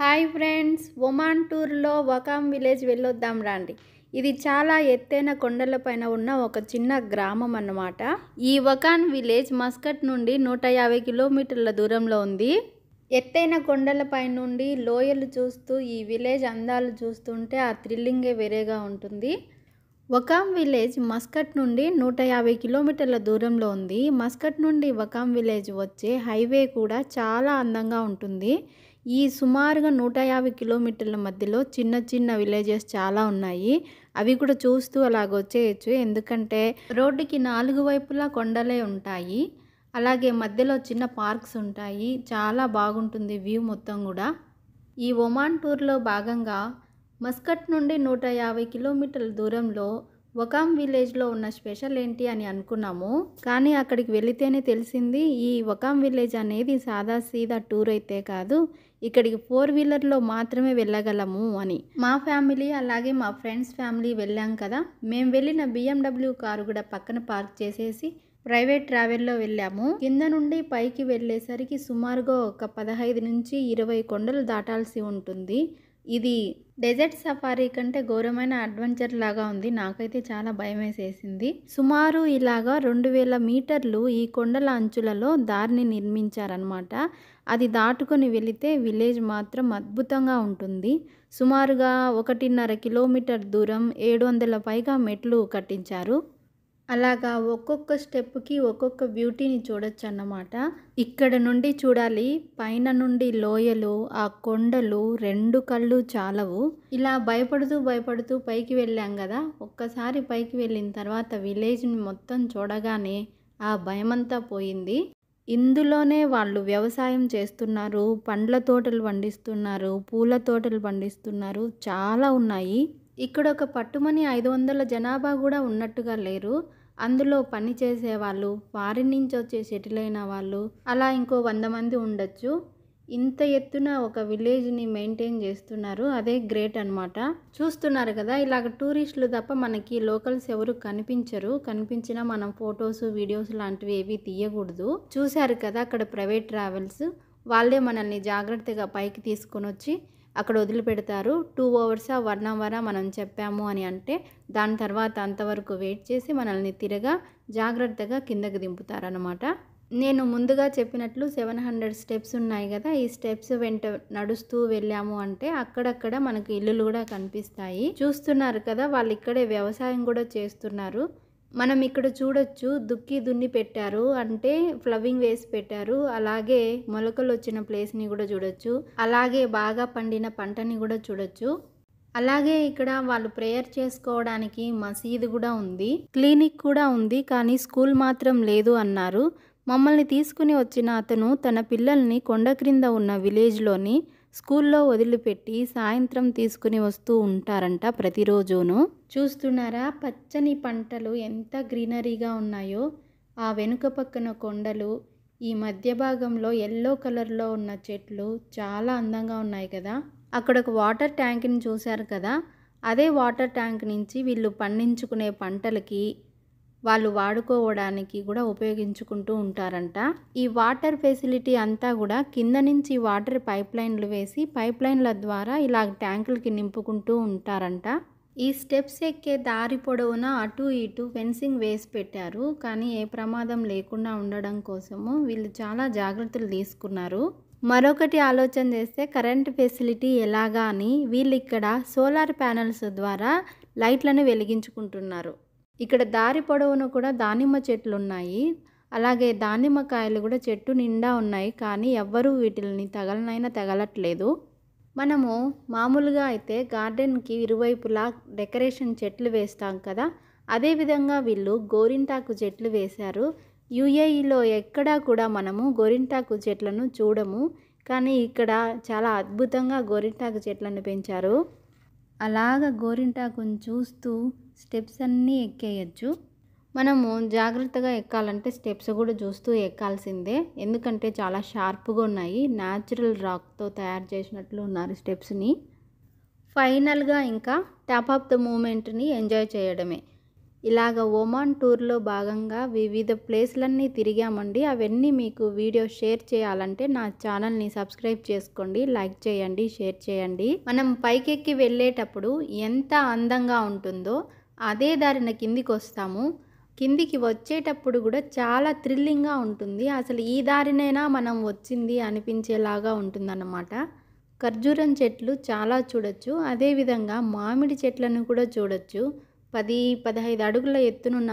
Hi friends, Oman టూర్లో వకామ్ village వెళ్ళొద్దాం రండి. ఇది చాలా ఎత్తైన కొండలపైన ఉన్న ఒక చిన్న గ్రామం అన్నమాట. ఈ వకాన్ విలేజ్ మస్కట్ నుండి 150 కిలోమీటర్ల దూరంలో ఉంది. ఎత్తైన కొండలపై నుండి లోయలు చూస్తూ ఈ విలేజ్ అందాలు చూస్తుంటే ఆ థ్రిల్లింగే వేరేగా ఉంటుంది. వకామ్ విలేజ్ మస్కట్ నుండి 150 కిలోమీటర్ల దూరంలో ఉంది. మస్కట్ నుండి వకామ్ విలేజ్ వచ్చే హైవే కూడా చాలా అందంగా ఉంటుంది. ఈ సుమారుగా 150 కిలోమీటర్ల మధ్యలో చిన్న చిన్న విలేజెస్ చాలా ఉన్నాయి. అవి కూడా చూస్తూ అలాగొచ్చేయచ్చు. ఎందుకంటే రోడ్డుకి 4 వైపులా కొండలే ఉంటాయి. అలాగే మధ్యలో చిన్న పార్క్స్ ఉంటాయి. చాలా బాగుంటుంది వ్యూ మొత్తం కూడా. ఈ ఒమాన్ టూర్లో భాగంగా మస్కట్ నుండి 150 కిలోమీటర్ల దూరంలో వకామ్ విలేజ్లో ఉన్న స్పెషల్ ఏంటి అని అనుకున్నాము. కానీ అక్కడికి వెళితేనే తెలిసింది ఈ వకామ్ విలేజ్ అనేది సాదా సీదా టూర్ అయితే కాదు, ఇక్కడికి 4 వీలర్లో మాత్రమే వెళ్ళగలము అని. మా ఫ్యామిలీ అలాగే మా ఫ్రెండ్స్ ఫ్యామిలీ వెళ్ళాం కదా. మేము వెళ్ళిన BMW కారు కూడా పక్కన పార్క్ చేసేసి ప్రైవేట్ ట్రావెల్లో వెళ్ళాము. కింద నుండి పైకి వెళ్ళేసరికి సుమారుగా ఒక 15 నుంచి 20 కొండలు దాటాల్సి ఉంటుంది. ఇది డెజర్ట్ సఫారీ కంటే ఘోరమైన అడ్వెంచర్ లాగా ఉంది. నాకైతే చాలా భయం వేసేసింది. సుమారు ఇలాగా 2000 మీటర్లు ఈ కొండల అంచులలో దారిని నిర్మించారనమాట. అది దాటుకొని వెళితే విలేజ్ మాత్రం అద్భుతంగా ఉంటుంది. సుమారుగా 1.5 కిలోమీటర్ దూరం 700 పైగా మెట్లు కట్టించారు. అలాగా ఒక్కొక్క స్టెప్కి ఒక్కొక్క బ్యూటీని చూడొచ్చు అన్నమాట. ఇక్కడ నుండి చూడాలి, పైన నుండి లోయలు, ఆ కొండలు 2 కళ్ళు చాలవు. ఇలా భయపడుతూ పైకి వెళ్ళాం కదా. ఒక్కసారి పైకి వెళ్ళిన తర్వాత విలేజ్ని మొత్తం చూడగానే ఆ భయమంతా పోయింది. ఇందులోనే వాళ్ళు వ్యవసాయం చేస్తున్నారు, పండ్ల తోటలు పండిస్తున్నారు, పూల తోటలు పండిస్తున్నారు, చాలా ఉన్నాయి. ఇక్కడ ఒక పట్టుమని 500 జనాభా కూడా ఉన్నట్టుగా లేరు. అందులో పని చేసేవాళ్ళు, ఫారిన్ నుంచి వచ్చే సెటిల్ అయిన వాళ్ళు, అలా ఇంకో 100 మంది ఉండొచ్చు. ఇంత ఎత్తున ఒక విలేజ్ని మెయింటైన్ చేస్తున్నారు. అదే గ్రేట్ అనమాట. చూస్తున్నారు కదా, ఇలాగ టూరిస్టులు తప్ప మనకి లోకల్స్ ఎవరు కనిపించరు. కనిపించినా మనం ఫొటోస్ వీడియోస్ లాంటివి ఏవి తీయకూడదు. చూశారు కదా అక్కడ ప్రైవేట్ ట్రావెల్స్ వాళ్ళే మనల్ని జాగ్రత్తగా పైకి తీసుకొని వచ్చి అక్కడ వదిలిపెడతారు. 2 అవర్సా 1 అవరా మనం చెప్పాము అని అంటే దాని తర్వాత అంతవరకు వెయిట్ చేసి మనల్ని తిరగా జాగ్రత్తగా కిందకి దింపుతారనమాట. నేను ముందుగా చెప్పినట్లు 700 స్టెప్స్ ఉన్నాయి కదా. ఈ స్టెప్స్ వెంట నడుస్తూ వెళ్ళాము అంటే అక్కడక్కడ మనకు ఇల్లులు కూడా కనిపిస్తాయి. చూస్తున్నారు కదా, వాళ్ళు ఇక్కడే వ్యవసాయం కూడా చేస్తున్నారు. మనం ఇక్కడ చూడొచ్చు, దుక్కి దున్ని పెట్టారు, అంటే ఫ్లవింగ్ వేసి పెట్టారు. అలాగే మొలకలు వచ్చిన ప్లేస్ని కూడా చూడొచ్చు. అలాగే బాగా పండిన పంటని కూడా చూడొచ్చు. అలాగే ఇక్కడ వాళ్ళు ప్రేయర్ చేసుకోవడానికి మసీదు కూడా ఉంది, క్లినిక్ కూడా ఉంది. కానీ స్కూల్ మాత్రం లేదు అన్నారు. మమ్మల్ని తీసుకుని వచ్చిన అతను తన పిల్లల్ని కొండ క్రింద ఉన్న విలేజ్లోని స్కూల్లో వదిలిపెట్టి సాయంత్రం తీసుకుని వస్తూ ఉంటారంట ప్రతిరోజును. చూస్తున్నారా పచ్చని పంటలు ఎంత గ్రీనరీగా ఉన్నాయో. ఆ వెనుక పక్కన కొండలు, ఈ మధ్య భాగంలో ఎల్లో కలర్లో ఉన్న చెట్లు చాలా అందంగా ఉన్నాయి కదా. అక్కడ ఒక వాటర్ ట్యాంక్ని చూశారు కదా. అదే వాటర్ ట్యాంక్ నుంచి వీళ్ళు పండించుకునే పంటలకి వాళ్ళు వాడుకోవడానికి కూడా ఉపయోగించుకుంటూ ఉంటారంట. ఈ వాటర్ ఫెసిలిటీ అంతా కూడా కింద నుంచి వాటర్ పైప్ లైన్లు వేసి పైప్ లైన్ల ద్వారా ఇలా ట్యాంకులకి నింపుకుంటూ ఉంటారంట. ఈ స్టెప్స్ ఎక్కే దారి పొడవునా అటు ఇటు ఫెన్సింగ్ వేసి పెట్టారు. కానీ ఏ ప్రమాదం లేకుండా ఉండడం కోసము వీళ్ళు చాలా జాగ్రత్తలు తీసుకున్నారు. మరొకటి ఆలోచన చేస్తే కరెంట్ ఫెసిలిటీ ఎలాగా అని వీళ్ళు ఇక్కడ సోలార్ ప్యానెల్స్ ద్వారా లైట్లను వెలిగించుకుంటున్నారు. ఇక్కడ దారి పొడవును కూడా దానిమ్మ చెట్లు ఉన్నాయి. అలాగే దానిమ్మకాయలు కూడా చెట్టు నిండా ఉన్నాయి. కానీ ఎవ్వరూ వీటిని తగలట్లేదు. మనము మామూలుగా అయితే గార్డెన్కి ఇరువైపులా డెకరేషన్ చెట్లు వేస్తాం కదా. అదేవిధంగా వీళ్ళు గోరింటాకు చెట్లు వేశారు. UAEలో ఎక్కడా కూడా మనము గోరింటాకు చెట్లను చూడము. కానీ ఇక్కడ చాలా అద్భుతంగా గోరింటాకు చెట్లను పెంచారు. అలాగ గోరింటాకుని చూస్తూ స్టెప్స్ అన్నీ ఎక్కేయచ్చు. మనము జాగ్రత్తగా ఎక్కాలంటే స్టెప్స్ కూడా చూస్తూ ఎక్కాల్సిందే. ఎందుకంటే చాలా షార్ప్గా ఉన్నాయి. న్యాచురల్ రాక్తో తయారు చేసినట్లు ఉన్నారు స్టెప్స్ని. ఫైనల్గా ఇంకా టాప్ ఆఫ్ ద మూమెంట్ని ఎంజాయ్ చేయడమే. ఇలాగ ఒమాన్ టూర్లో భాగంగా వివిధ ప్లేస్లన్నీ తిరిగామండి. అవన్నీ మీకు వీడియో షేర్ చేయాలంటే నా ఛానల్ని సబ్స్క్రైబ్ చేసుకోండి, లైక్ చేయండి, షేర్ చేయండి. మనం పైకెక్కి వెళ్ళేటప్పుడు ఎంత అందంగా ఉంటుందో అదే దారిన కిందికి వస్తాము. కిందికి వచ్చేటప్పుడు కూడా చాలా థ్రిల్లింగ్గా ఉంటుంది. అసలు ఈ దారినైనా మనం వచ్చింది అనిపించేలాగా ఉంటుందన్నమాట. ఖర్జూరం చెట్లు చాలా చూడొచ్చు. అదేవిధంగా మామిడి చెట్లను కూడా చూడొచ్చు. 10-15 అడుగుల ఎత్తునున్న